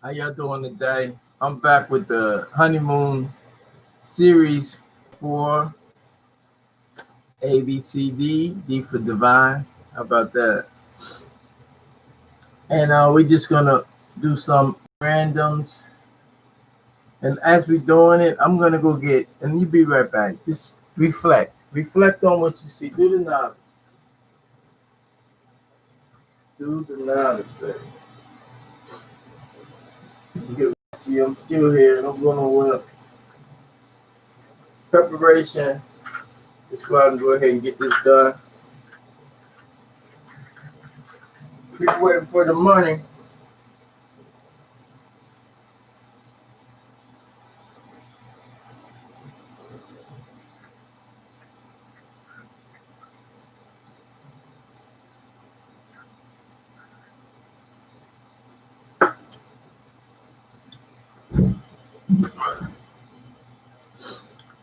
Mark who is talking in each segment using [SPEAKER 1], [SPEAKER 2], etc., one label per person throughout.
[SPEAKER 1] How y'all doing today? I'm back with the honeymoon series for ABCD, D for divine. How about that? And we're just gonna do some randoms. And as we're doing it, I'm gonna go get, and you be right back. Just reflect. Reflect on what you see. Do the knowledge. Do the knowledge, baby. Get back to you. I'm still here. I'm gonna work. Preparation. Let's go out and go ahead and get this done. People waiting for the money.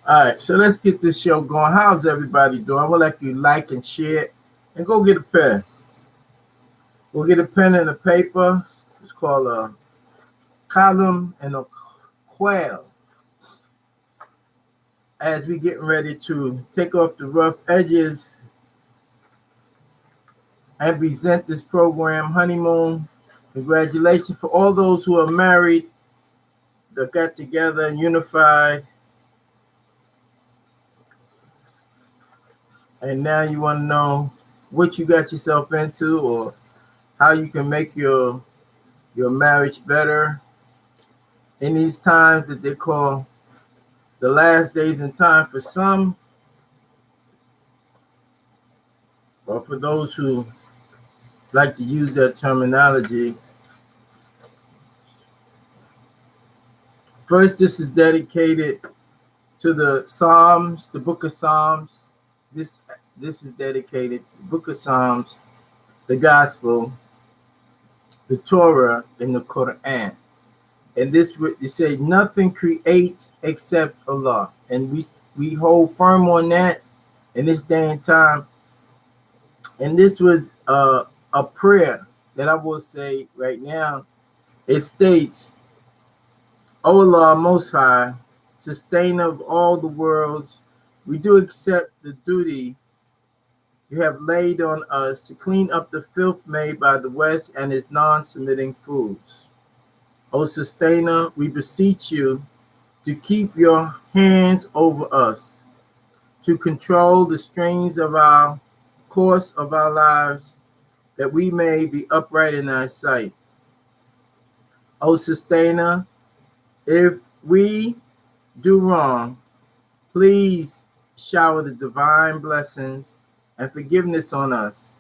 [SPEAKER 1] All right, so let's get this show going. How's everybody doing? I would like you to like and share and go get a pen. We'll get a pen and a paper. It's called a column and a quail. As we getting ready to take off the rough edges and present this program, Honeymoon. Congratulations for all those who are married that got together and unified. And now you want to know what you got yourself into or how you can make your marriage better in these times that they call the last days in time for some, or for those who like to use that terminology. First, this is dedicated to the Psalms, the book of Psalms. This is dedicated to the book of Psalms, the gospel, the Torah, and the Quran. And this you say nothing creates except Allah. And we hold firm on that in this day and time. And this was a prayer that I will say right now. It states, O Allah Most High, sustainer of all the worlds, we do accept the duty you have laid on us to clean up the filth made by the West and its non-submitting fools. O Sustainer, we beseech you to keep your hands over us, to control the strings of our course of our lives, that we may be upright in thy sight. O Sustainer, if we do wrong, please shower the divine blessings and forgiveness on us.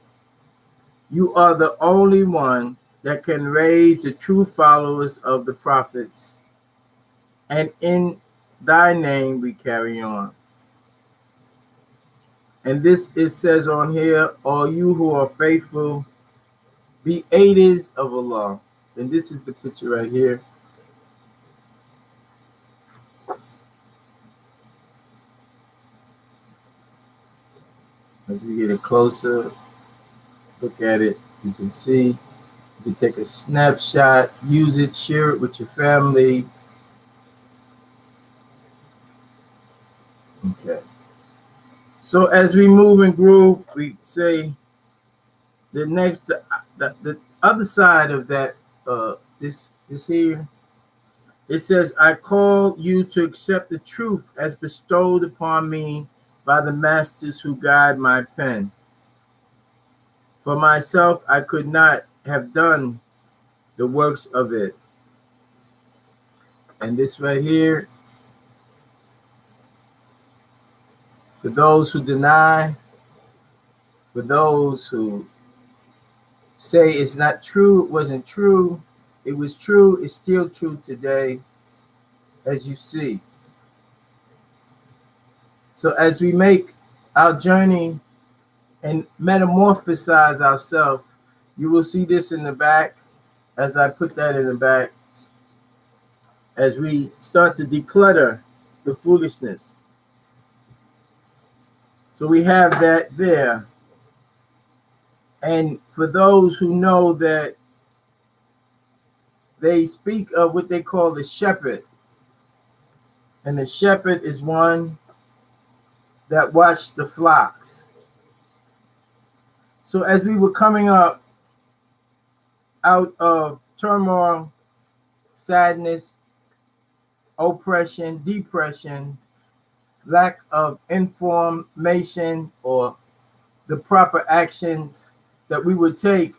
[SPEAKER 1] You are the only one that can raise the true followers of the prophets, and in thy name we carry on. And this it says on here, all you who are faithful, be aiders of Allah. And this is the picture right here. As we get a closer look at it, you can see, you can take a snapshot, use it, share it with your family. Okay. So as we move and groove, we say the next, the other side of that, this here, it says, I call you to accept the truth as bestowed upon me by the masters who guide my pen. For myself, I could not have done the works of it. And this right here, for those who deny, for those who say it's not true, it wasn't true, it was true, it's still true today, as you see. So as we make our journey and metamorphosize ourselves, you will see this in the back, as I put that in the back, as we start to declutter the foolishness. So we have that there. And for those who know that they speak of what they call the shepherd. And the shepherd is one that watched the flocks. So as we were coming up out of turmoil, sadness, oppression, depression, lack of information or the proper actions that we would take,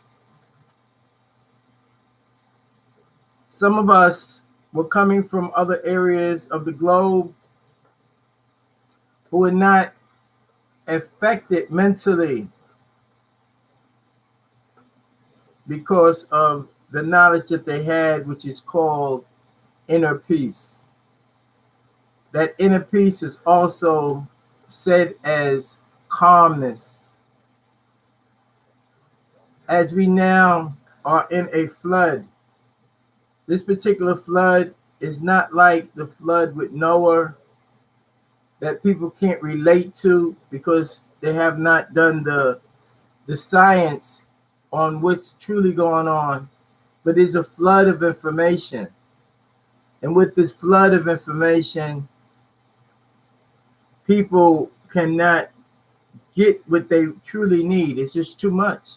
[SPEAKER 1] some of us were coming from other areas of the globe who were not affected mentally because of the knowledge that they had, which is called inner peace. That inner peace is also said as calmness. As we now are in a flood, this particular flood is not like the flood with Noah that people can't relate to because they have not done the science on what's truly going on, but it's a flood of information. And with this flood of information, people cannot get what they truly need. It's just too much.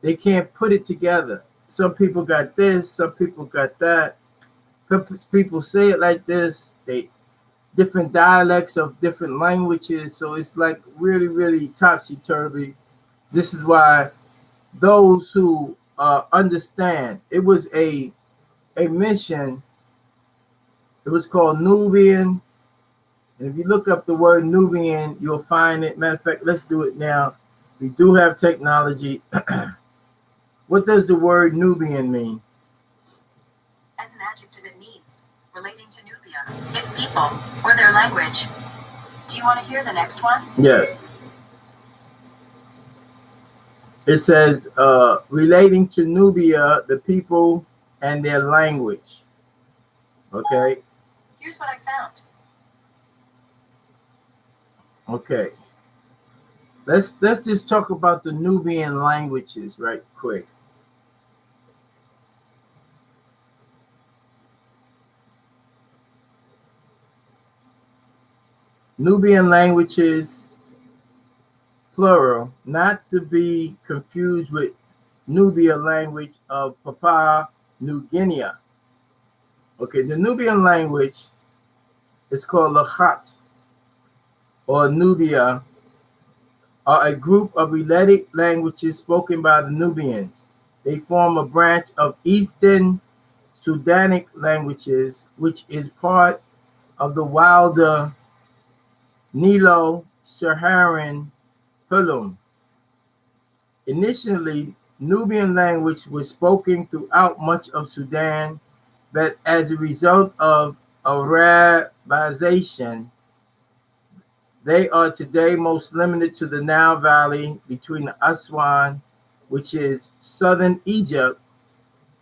[SPEAKER 1] They can't put it together. Some people got this, some people got that. People say it like this. They different dialects of different languages. So it's like really, really topsy-turvy. This is why those who understand, it was a mission. It was called Nubian. And if you look up the word Nubian, you'll find it. Matter of fact, let's do it now. We do have technology. What does the word Nubian mean?
[SPEAKER 2] As an adjective, it means relating to Nubia, its people, or their language. Do you want to hear the next one?
[SPEAKER 1] Yes. It says relating to Nubia, the people, and their language. Okay.
[SPEAKER 2] Here's what I found.
[SPEAKER 1] Okay. Let's just talk about the Nubian languages right quick. Nubian languages, plural, not to be confused with Nubia language of Papua New Guinea. Okay, the Nubian language is called Lakhat or Nubia, are a group of related languages spoken by the Nubians. They form a branch of Eastern Sudanic languages, which is part of the wilder Nilo-Saharan Hulum. Initially, Nubian language was spoken throughout much of Sudan, but as a result of Arabization, they are today most limited to the Nile Valley between Aswan, which is southern Egypt,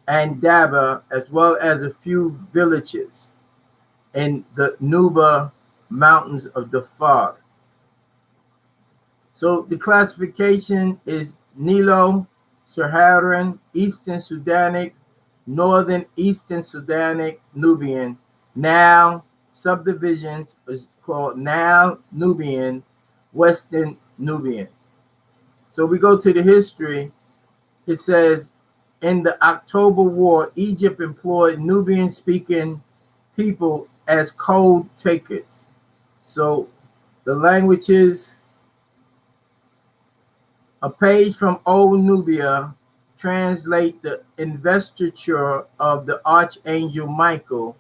[SPEAKER 1] and Daba, as well as a few villages in the Nuba Mountains of Darfur. So the classification is Nilo-Saharan, Eastern Sudanic, Northern Eastern Sudanic, Nubian. Now subdivisions is called Nile Nubian, Western Nubian. So we go to the history. It says, in the October War, Egypt employed Nubian-speaking people as code takers. So the languages, a page from Old Nubia translate the investiture of the Archangel Michael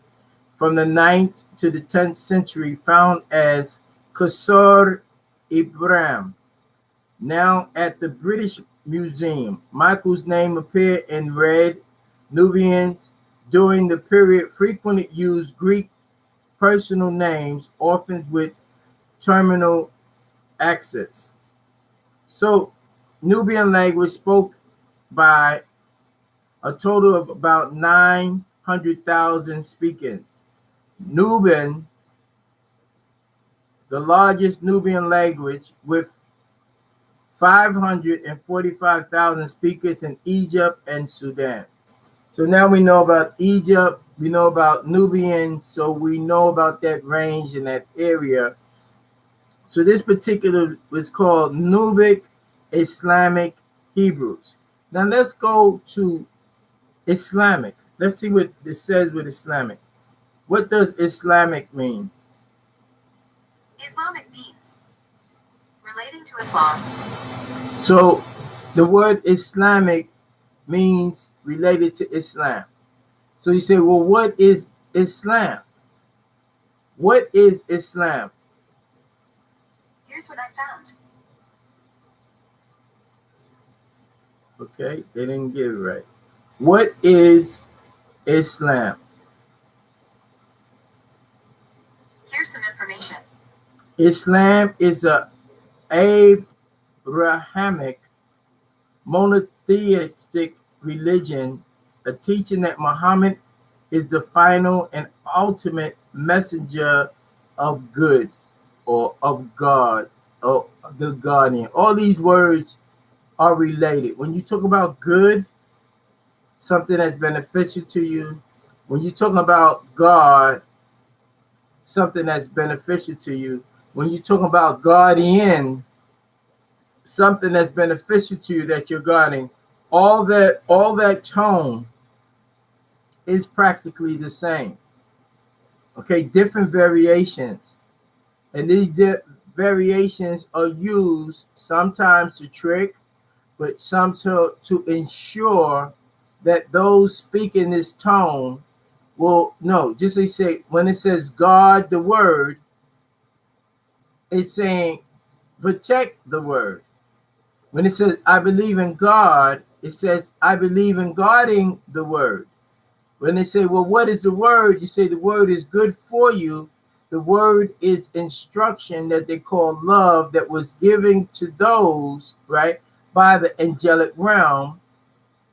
[SPEAKER 1] from the 9th to the 10th century, found as Qasr Ibrahim, now at the British Museum. Michael's name appeared in red. Nubians during the period frequently used Greek personal names, often with terminal accents. So Nubian language spoke by a total of about 900,000 speakers. Nubian, the largest Nubian language, with 545,000 speakers in Egypt and Sudan. So now we know about Egypt, we know about Nubians, so we know about that range in that area. So this particular was called Nubic Islamic Hebrews. Now let's go to Islamic. Let's see what it says with Islamic. What does Islamic mean?
[SPEAKER 2] Islamic means relating to Islam.
[SPEAKER 1] So the word Islamic means related to Islam. So you say, well, what is Islam? What is Islam?
[SPEAKER 2] Here's what I found.
[SPEAKER 1] Okay, they didn't get it right. What is Islam?
[SPEAKER 2] Here's some information.
[SPEAKER 1] Islam is a Abrahamic monotheistic religion, a teaching that Muhammad is the final and ultimate messenger of good, or of God, or the guardian. All these words are related. When you talk about good, something that's beneficial to you, when you talk about God, something that's beneficial to you, when you talk about guardian, something that's beneficial to you that you're guarding, all that tone is practically the same. Okay, different variations, and these variations are used sometimes to trick, but some to ensure that those speaking this tone will know. Just like say, when it says God the word, it's saying protect the word. When it says I believe in God, it says I believe in guarding the word. When they say, well, what is the word? You say the word is good for you. The word is instruction that they call love, that was given to those, right, by the angelic realm,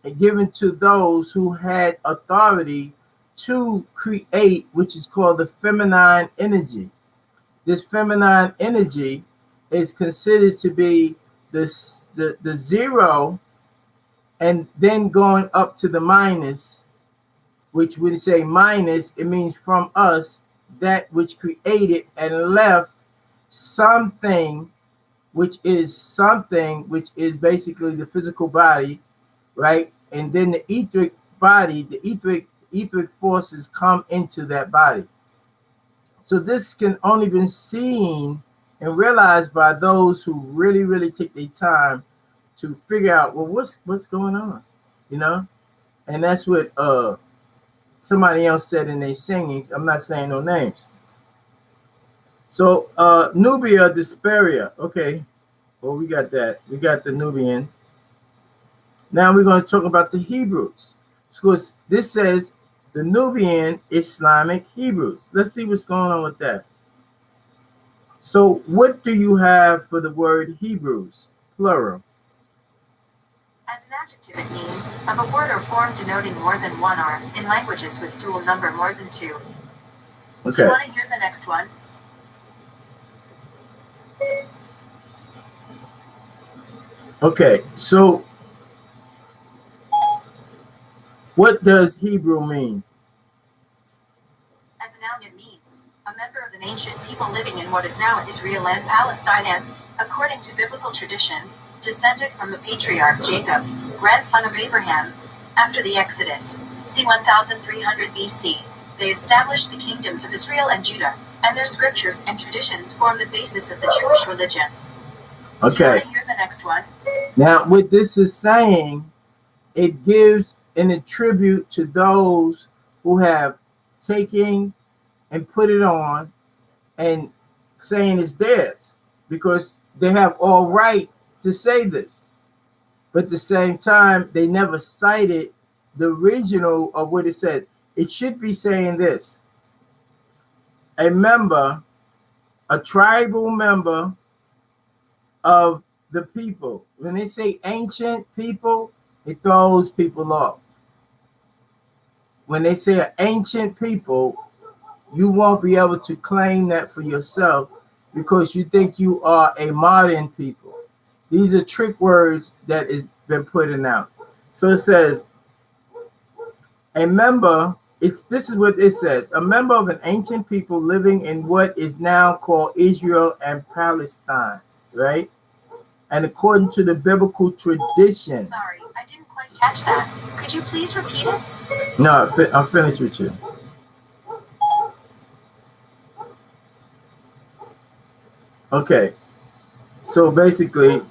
[SPEAKER 1] and given to those who had authority to create, which is called the feminine energy. This feminine energy is considered to be the zero, and then going up to the minus, which would say minus, it means from us, that which created and left something, which is basically the physical body, right? And then the etheric body, the etheric forces come into that body. So this can only be seen and realized by those who really, really take their time to figure out, well, what's going on, you know? And that's what somebody else said in their singings. I'm not saying no names. So Nubia, Desperia. Okay, well, we got that. We got the Nubian. Now we're going to talk about the Hebrews. Because this says the Nubian Islamic Hebrews. Let's see what's going on with that. So what do you have for the word Hebrews, plural?
[SPEAKER 2] As an adjective, it means of a word or form denoting more than one, or in languages with dual number more than two.
[SPEAKER 1] Okay.
[SPEAKER 2] Do you want to hear the next one?
[SPEAKER 1] Okay, so what does Hebrew mean?
[SPEAKER 2] As a noun, it means a member of an ancient people living in what is now Israel and Palestine, and, according to biblical tradition, descended from the patriarch Jacob, grandson of Abraham. After the Exodus, c. 1300 BC, they established the kingdoms of Israel and Judah, and their scriptures and traditions form the basis of the Jewish religion.
[SPEAKER 1] Okay.
[SPEAKER 2] Do you want to hear the next one?
[SPEAKER 1] Now, what this is saying, it gives an attribute to those who have taken and put it on and saying it's theirs, because they have all right to say this. But at the same time, they never cited the original of what it says. It should be saying this: a member, a tribal member of the people. When they say ancient people, it throws people off. When they say an ancient people, you won't be able to claim that for yourself because you think you are a modern people. These are trick words that has been put in out. So it says, A member, this is what it says, a member of an ancient people living in what is now called Israel and Palestine, right? And according to the biblical tradition.
[SPEAKER 2] Sorry, I didn't quite catch that. Could you please repeat it?
[SPEAKER 1] No, I'm finished with you. Okay, so basically,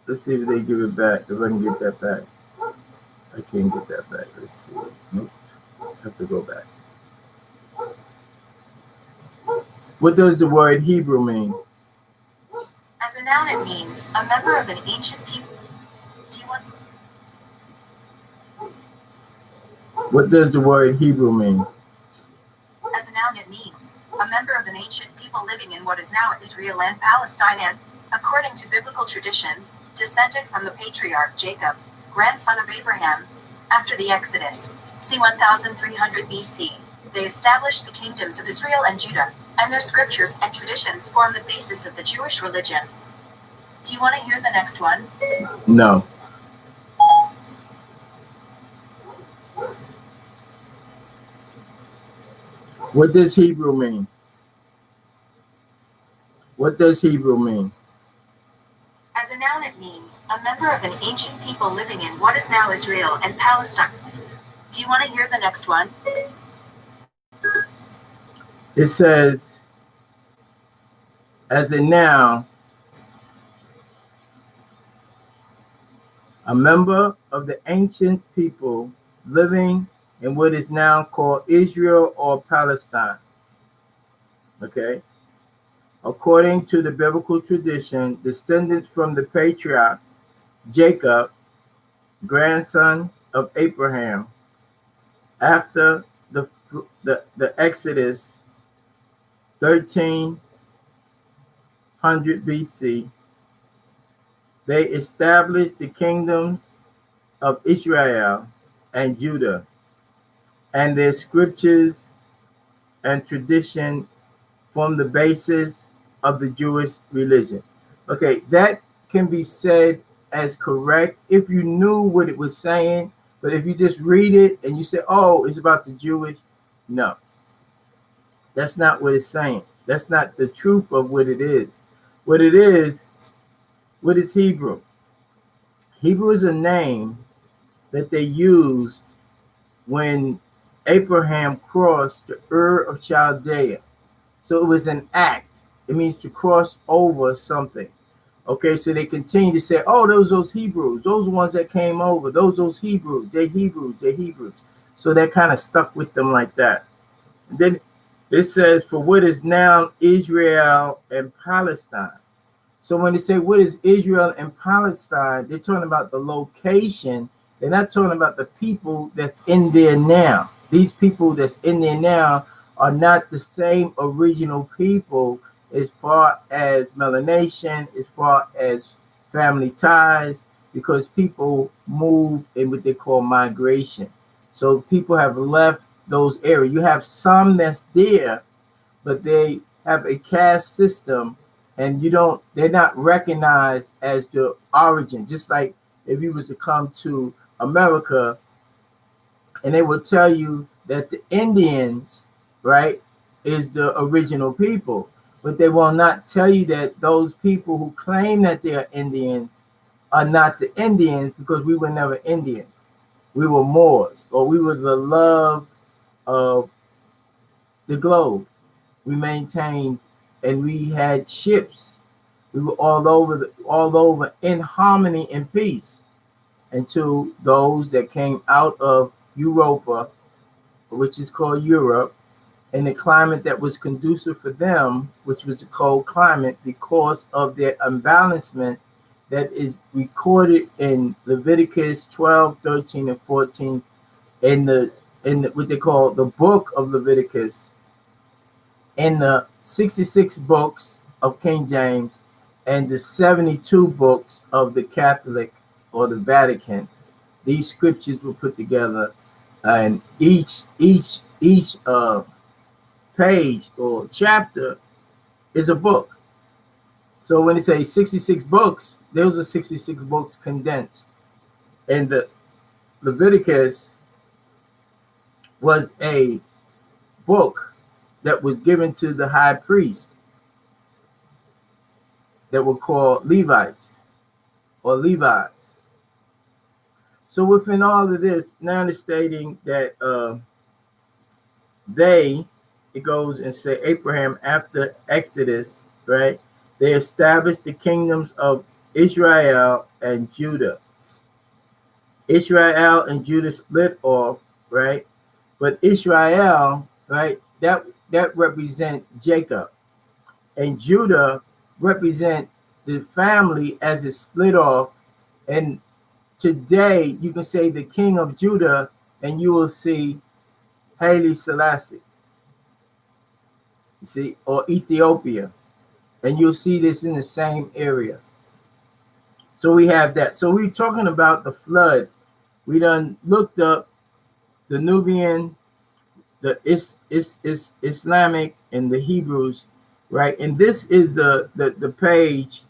[SPEAKER 1] let's see if they give it back. If I can get that back. I can't get that back. Let's see. Nope. I have to go back. What does the word Hebrew mean?
[SPEAKER 2] As a noun, it means a member of an ancient people. Do you want?
[SPEAKER 1] What does the word Hebrew mean?
[SPEAKER 2] As a noun, it means a member of an ancient people living in what is now Israel and Palestine and, according to biblical tradition, descended from the patriarch Jacob, grandson of Abraham. After the Exodus, c. 1300 BC, they established the kingdoms of Israel and Judah, and their scriptures and traditions form the basis of the Jewish religion. Do you want to hear the next one?
[SPEAKER 1] No. What does Hebrew mean? What does Hebrew mean?
[SPEAKER 2] As a noun, it means a member of an ancient people living in what is now Israel and Palestine. Do you want to hear the next one?
[SPEAKER 1] It says, as a noun, a member of the ancient people living in what is now called Israel or Palestine. Okay? According to the biblical tradition, descendants from the patriarch Jacob, grandson of Abraham, after the Exodus 1300 BC, they established the kingdoms of Israel and Judah, and their scriptures and tradition form the basis of the Jewish religion. Okay, that can be said as correct if you knew what it was saying, but if you just read it and you say, oh, it's about the Jewish, no. That's not what it's saying. That's not the truth of what it is. What it is, what is Hebrew? Hebrew is a name that they used when Abraham crossed the Ur of Chaldea. So it was an act. It means to cross over something. Okay, so they continue to say, oh, those Hebrews, those are ones that came over, those Hebrews, they're Hebrews, they're Hebrews. So that kind of stuck with them like that. And then it says, for what is now Israel and Palestine. So when they say, what is Israel and Palestine, they're talking about the location. They're not talking about the people that's in there now. These people that's in there now are not the same original people as far as melanation, as far as family ties, because people move in what they call migration. So people have left those areas. You have some that's there, but they have a caste system, and they're not recognized as the origin. Just like if you was to come to America and they will tell you that the Indians, right, is the original people, but they will not tell you that those people who claim that they are Indians are not the Indians, because we were never Indians. We were Moors, or we were the love of the globe. We maintained, and we had ships. We were all over in harmony and peace until those that came out of Europa, which is called Europe, and the climate that was conducive for them, which was the cold climate, because of their imbalancement that is recorded in Leviticus 12, 13, and 14, in what they call the book of Leviticus, in the 66 books of King James, and the 72 books of the Catholic or the Vatican. These scriptures were put together, and each page or chapter is a book. So when they say 66 books, those are 66 books condensed. And the Leviticus was a book that was given to the high priest that were called Levites or Levites. So within all of this, now it's stating that it goes and say Abraham after Exodus, right? They established the kingdoms of Israel and Judah. Israel and Judah split off, right? But Israel, right, that represent Jacob. And Judah represent the family as it split off. And today you can say the king of Judah, and you will see Haile Selassie, you see, or Ethiopia. And you'll see this in the same area. So we have that. So we're talking about the flood. We done looked up the Nubian, the Islamic, and the Hebrews, right? And this is the page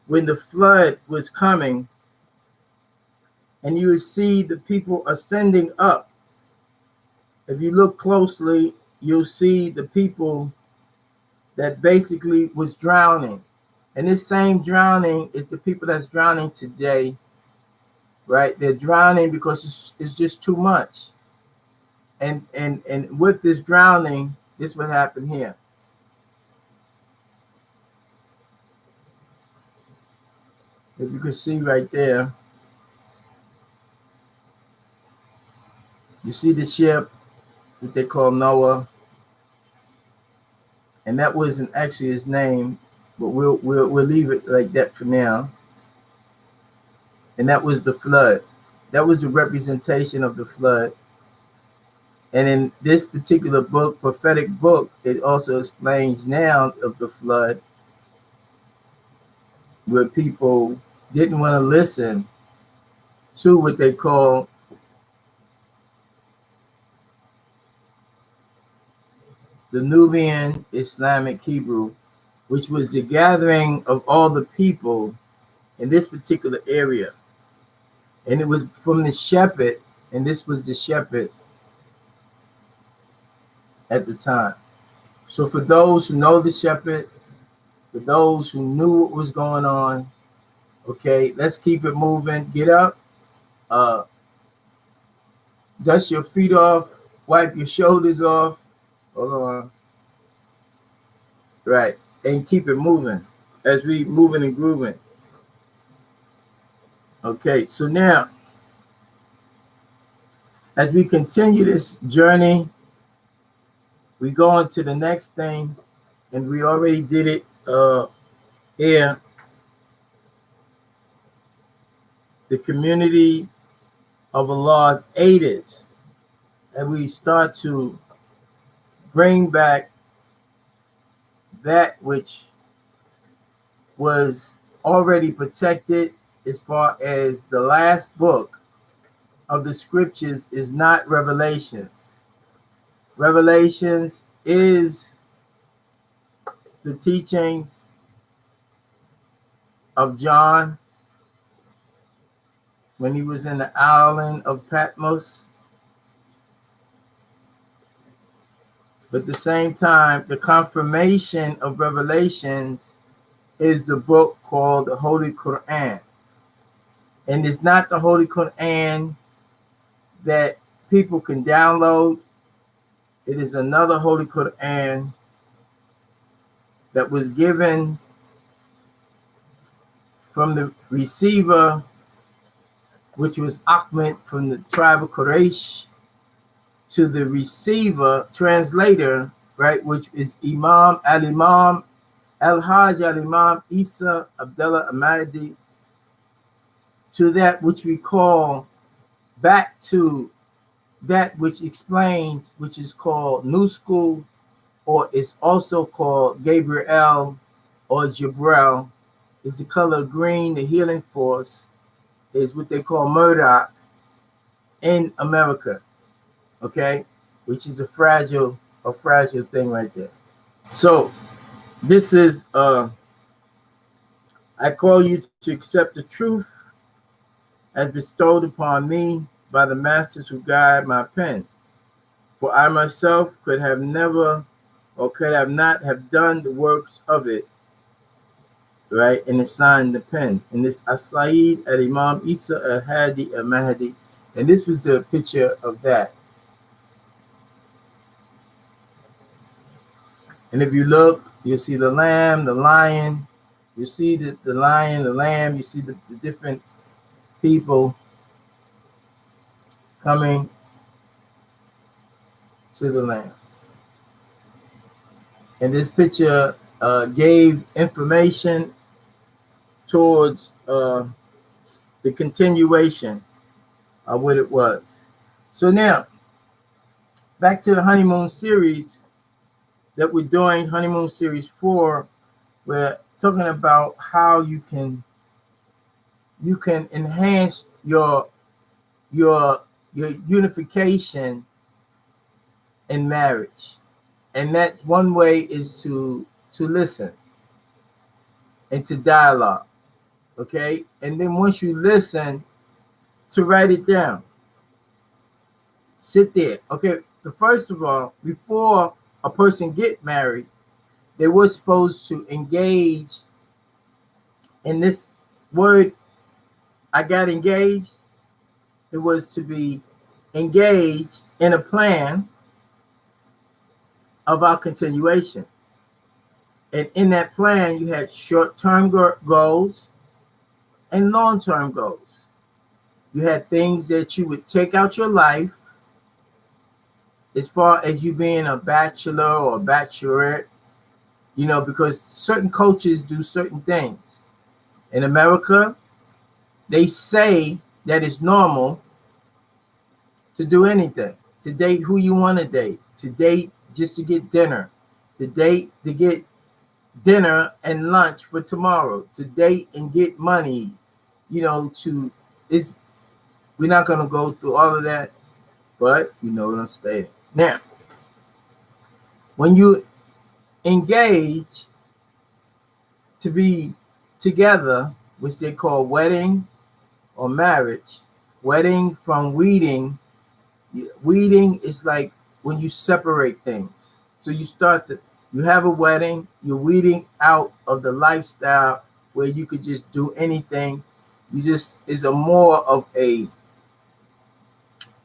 [SPEAKER 1] when the flood was coming, and you will see the people ascending up. If you look closely, you'll see the people that basically was drowning. And this same drowning is the people that's drowning today, right? They're drowning because it's just too much. And with this drowning, this is what happened here. If you can see right there, you see the ship that they call Noah, and that wasn't actually his name, but we'll leave it like that for now. And that was the flood. That was the representation of the flood. And in this particular book, prophetic book, it also explains now of the flood, where people didn't want to listen to what they call the Nubian Islamic Hebrew, which was the gathering of all the people in this particular area. And it was from the shepherd, and this was the shepherd at the time. So for those who know the shepherd, for those who knew what was going on, okay, let's keep it moving. Get up, dust your feet off, wipe your shoulders off. Hold on. Right. And keep it moving as we moving and grooving. Okay, so now as we continue this journey, we go on to the next thing, and we already did it here. The community of Allah's aiders, and we start to bring back that which was already protected, as far as the last book of the scriptures is not Revelations. Revelations is the teachings of John when he was in the island of Patmos. But at the same time, the confirmation of Revelations is the book called the Holy Quran. And it's not the Holy Quran that people can download. It is another Holy Quran that was given from the receiver, which was Ahmed from the tribe of Quraysh, to the receiver, translator, right, which is Imam Al-Hajj Al-Imam Isa Abdullah Ahmadi, to that which we call back to that which explains, which is called New School, or is also called Gabriel or Jibril, is the color green. The healing force is what they call Murdoch in America, okay, which is a fragile thing right there. So this is I call you to accept the truth as bestowed upon me by the masters who guide my pen. For I myself could have never or could have not have done the works of it, right? And it's signed the pen. And this Asaid al Imam Isa al Hadi al Mahdi. And this was the picture of that. And if you look, you'll see the lamb, the lion, you see the lion, the lamb, you see the different people coming to the lamb. And this picture gave information towards the continuation of what it was. So now, back to the honeymoon series that we're doing, honeymoon series 4. We're talking about how you can enhance your unification in marriage, and that one way is to listen and to dialogue. Okay, and then once you listen, to write it down. Sit there. Okay, the first of all, before a person get married, they were supposed to engage in this word. I got engaged. It was to be engaged in a plan of our continuation. And in that plan, you had short-term goals and long-term goals. You had things that you would take out your life as far as you being a bachelor or a bachelorette, because certain cultures do certain things. In America, they say that it's normal to do anything, to date who you want to date, to date just to get dinner, to date to get dinner and lunch for tomorrow, to date and get money, we're not going to go through all of that, but you know what I'm stating. Now, when you engage to be together, which they call wedding or marriage, wedding from weeding is like when you separate things. So you have a wedding, you're weeding out of the lifestyle where you could just do anything. Is a more of a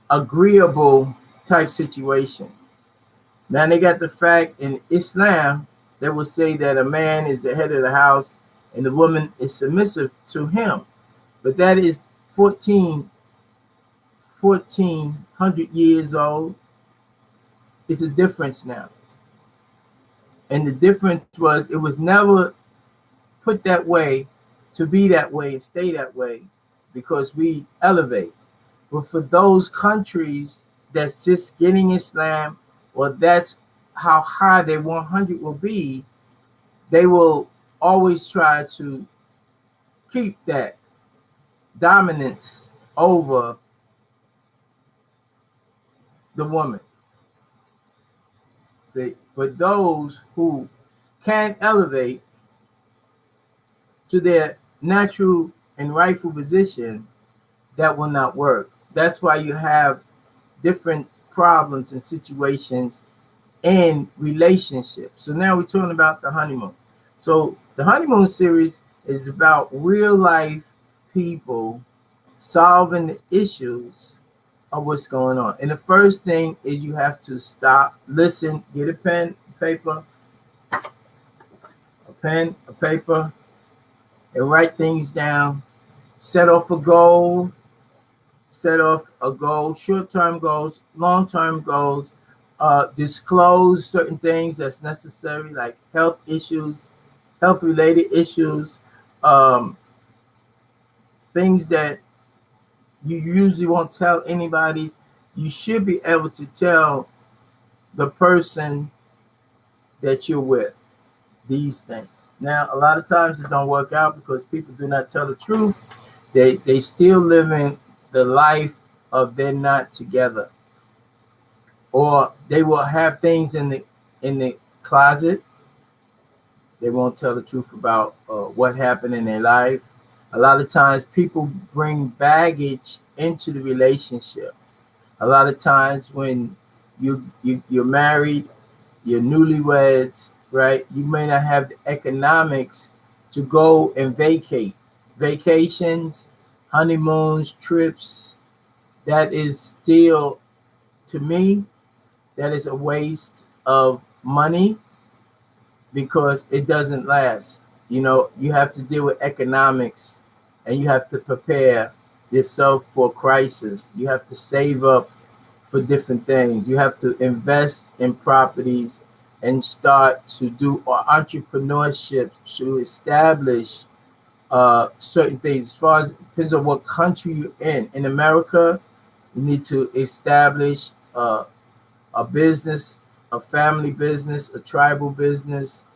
[SPEAKER 1] agreeable type situation. Now they got the fact in Islam that will say that a man is the head of the house and the woman is submissive to him. But that is 1400 years old. It's a difference now. And the difference was it was never put that way to be that way and stay that way because we elevate. But for those countries that's just getting Islam, or that's how high their 100 will be, they will always try to keep that dominance over the woman. See, but those who can elevate to their natural and rightful position, that will not work. That's why you have different problems and situations in relationships. So now we're talking about the honeymoon. So the honeymoon series is about real life people solving the issues of what's going on. And the first thing is you have to stop, listen, get a pen, paper, and write things down. Set off a goal, short-term goals, long-term goals. Disclose certain things that's necessary, like health issues, health-related issues, things that you usually won't tell anybody. You should be able to tell the person that you're with these things. Now, a lot of times it don't work out because people do not tell the truth. They still living the life of they're not together, or they will have things in the closet. They won't tell the truth about what happened in their life. A lot of times people bring baggage into the relationship. A lot of times when you're married, you're newlyweds, right? You may not have the economics to go and vacations, honeymoons, trips. That is still, to me, that is a waste of money because it doesn't last. You have to deal with economics, and you have to prepare yourself for crisis. You have to save up for different things. You have to invest in properties and start to do or entrepreneurship to establish certain things. As far as depends on what country you're in. In America, you need to establish a business, a family business, a tribal business,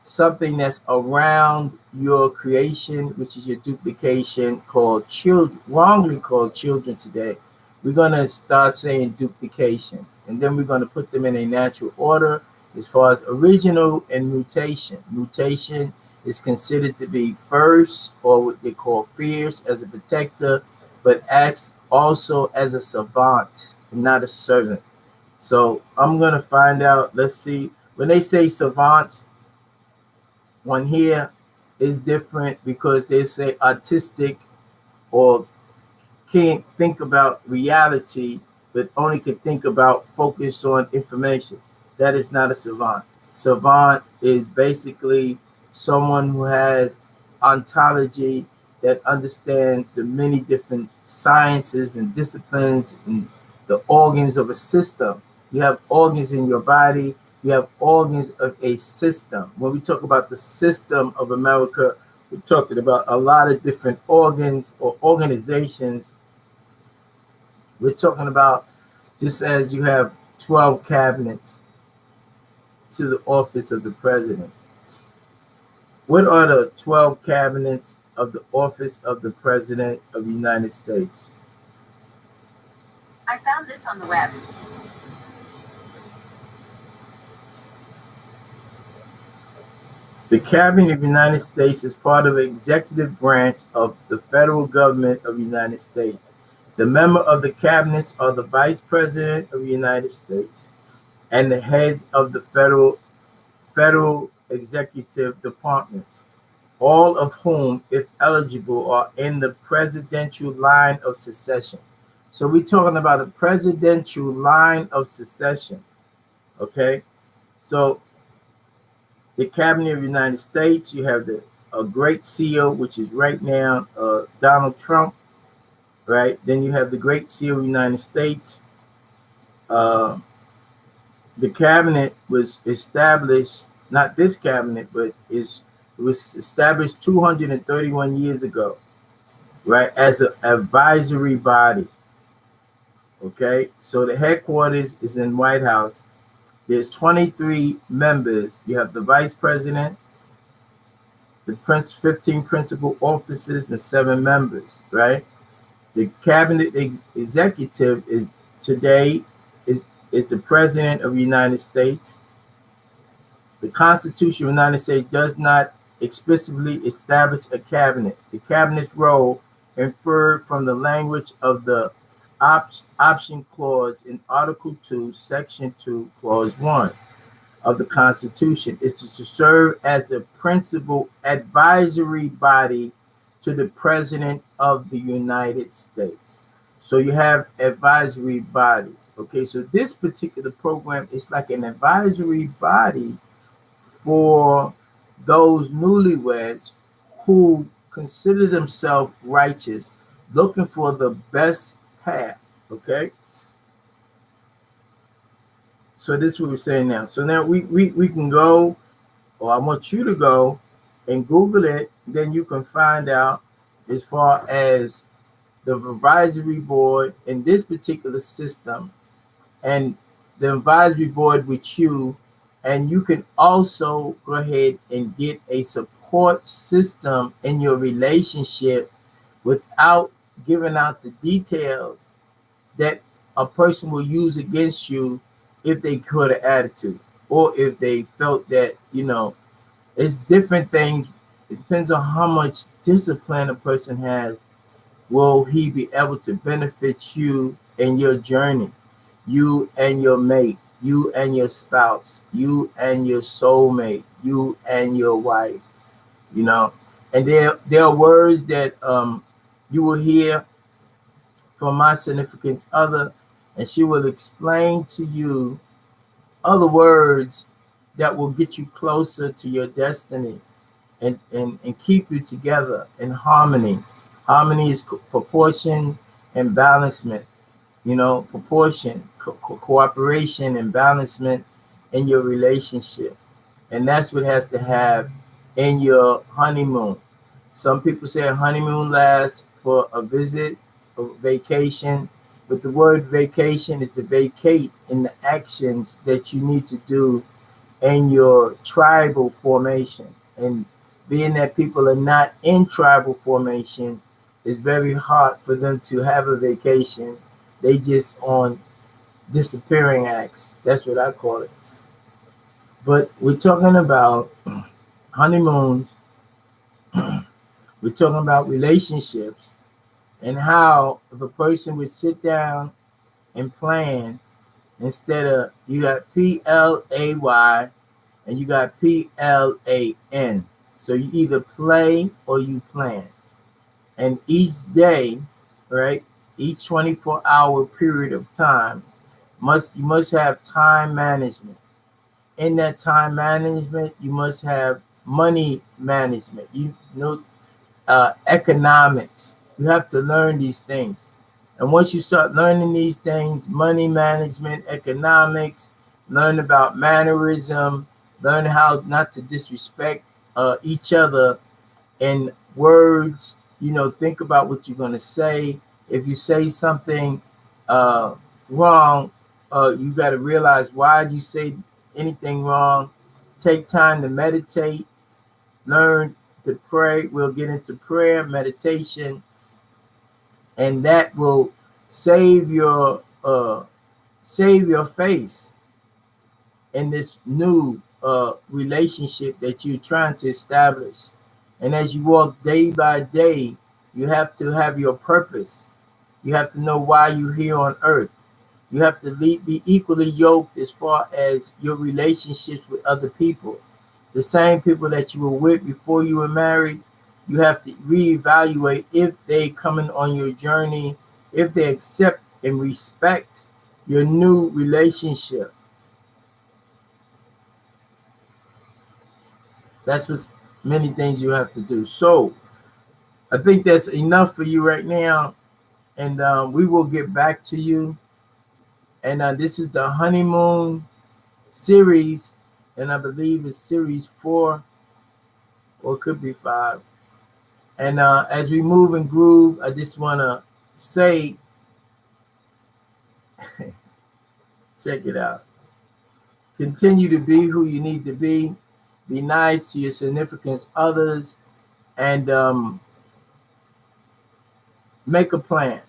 [SPEAKER 1] something that's around your creation, which is your duplication, called children, wrongly called children today. We're going to start saying duplications, and then we're going to put them in a natural order as far as original and mutation. Mutation is considered to be first, or what they call fierce, as a protector, but acts also as a savant, not a servant. So I'm going to find out. Let's see. When they say savant, one here is different because they say autistic or can't think about reality, but only can think about focus on information. That is not a savant. Savant is basically someone who has ontology, that understands the many different sciences and disciplines and the organs of a system. You have organs in your body, you have organs of a system. When we talk about the system of America, we're talking about a lot of different organs or organizations. We're talking about, just as you have 12 cabinets to the office of the president. What are the 12 cabinets of the office of the president of the United States?
[SPEAKER 2] I found this on the web.
[SPEAKER 1] The Cabinet of the United States is part of the executive branch of the federal government of the United States. The member of the cabinets are the Vice President of the United States and the heads of the federal executive departments, all of whom, if eligible, are in the presidential line of succession. So we're talking about a presidential line of succession. Okay, so the Cabinet of the United States, you have a great seal, which is right now Donald Trump, right? Then you have the great seal of the United States. The cabinet was established, not this cabinet, but it was established 231 years ago, right, as an advisory body. Okay, so the headquarters is in White House. There's 23 members. You have the vice president, the 15 principal officers, and 7 members, right? The cabinet executive is today is the president of the United States. The Constitution of the United States does not explicitly establish a cabinet. The cabinet's role, inferred from the language of the option clause in Article 2, Section 2, Clause 1 of the Constitution, is to serve as a principal advisory body to the President of the United States. So you have advisory bodies. Okay, so this particular program is like an advisory body for those newlyweds who consider themselves righteous, looking for the best path. Okay, so this is what we're saying now. So now we can go, or I want you to go and Google it. Then you can find out as far as the advisory board in this particular system, and the advisory board with you. And you can also go ahead and get a support system in your relationship without giving out the details that a person will use against you if they caught an attitude, or if they felt that, it's different things. It depends on how much discipline a person has. Will he be able to benefit you in your journey? you and your mate, you and your spouse, you and your soulmate, you and your wife, you know. And there are words that you will hear from my significant other, and she will explain to you other words that will get you closer to your destiny and keep you together in harmony. Harmony is proportion and balancement, you know, proportion, cooperation and balancement in your relationship. And that's what has to have in your honeymoon. Some people say a honeymoon lasts for a visit, a vacation, but the word vacation is to vacate in the actions that you need to do in your tribal formation. And being that people are not in tribal formation, it's very hard for them to have a vacation. They just on disappearing acts. That's what I call it. But we're talking about honeymoons, we're talking about relationships, and how if a person would sit down and plan instead of you got PLAY and you got PLAN. So you either play or you plan. And each day, right, each 24-hour period of time, you must have time management. In that time management, you must have money management. You know, economics. You have to learn these things. And once you start learning these things, money management, economics, learn about mannerism, learn how not to disrespect each other in words. You know, think about what you're going to say. If you say something wrong, you got to realize why you say anything wrong. Take time to meditate, learn to pray. We'll get into prayer, meditation, and that will save your face in this new relationship that you're trying to establish. And as you walk day by day, you have to have your purpose. You have to know why you're here on earth. You have to be equally yoked as far as your relationships with other people. The same people that you were with before you were married, you have to reevaluate if they coming on your journey, if they accept and respect your new relationship. That's what many things you have to do. So I think that's enough for you right now, and we will get back to you. And this is the honeymoon series, and I believe it's series 4, or it could be 5. And as we move and groove, I just want to say, check it out. Continue to be who you need to be. Be nice to your significant others, and make a plan.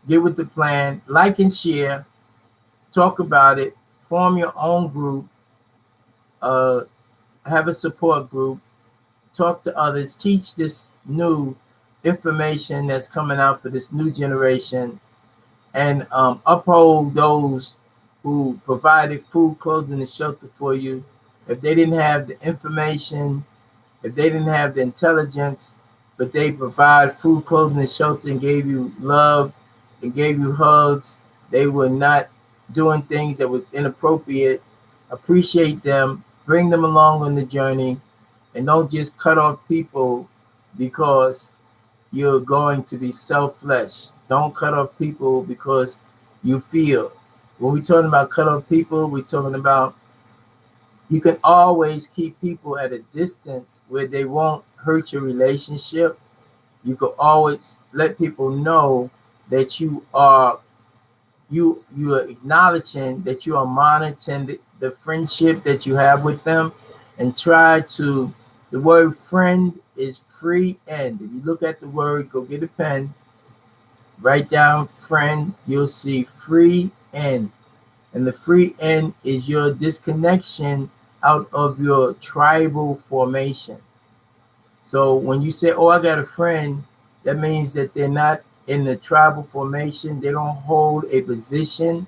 [SPEAKER 1] Get with the plan. Like and share. Talk about it. Form your own group. Have a support group. Talk to others. Teach this new information that's coming out for this new generation, and uphold those who provided food, clothing, and shelter for you. If they didn't have the information, if they didn't have the intelligence, but they provide food, clothing, and shelter and gave you love and gave you hugs, they were not doing things that was inappropriate. Appreciate them, bring them along on the journey, and don't just cut off people because you're going to be self-flesh. Don't cut off people because you feel. When we're talking about cut off people, we're talking about you can always keep people at a distance where they won't hurt your relationship. You can always let people know that you are acknowledging that you are monitoring the friendship that you have with them, and try to, the word friend is free end. If you look at the word, go get a pen, write down friend, you'll see free end. And the free end is your disconnection out of your tribal formation. So when you say, oh, I got a friend, that means that they're not in the tribal formation. They don't hold a position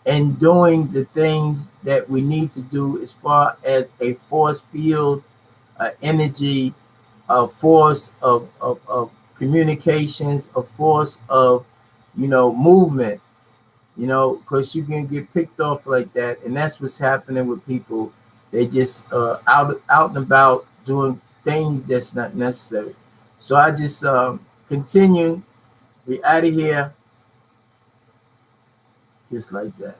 [SPEAKER 1] and doing the things that we need to do as far as a force field, energy, a force of communications, a force of, movement, because you can get picked off like that. And that's what's happening with people. They just out and about doing things that's not necessary. So I just continue. We out of here just like that.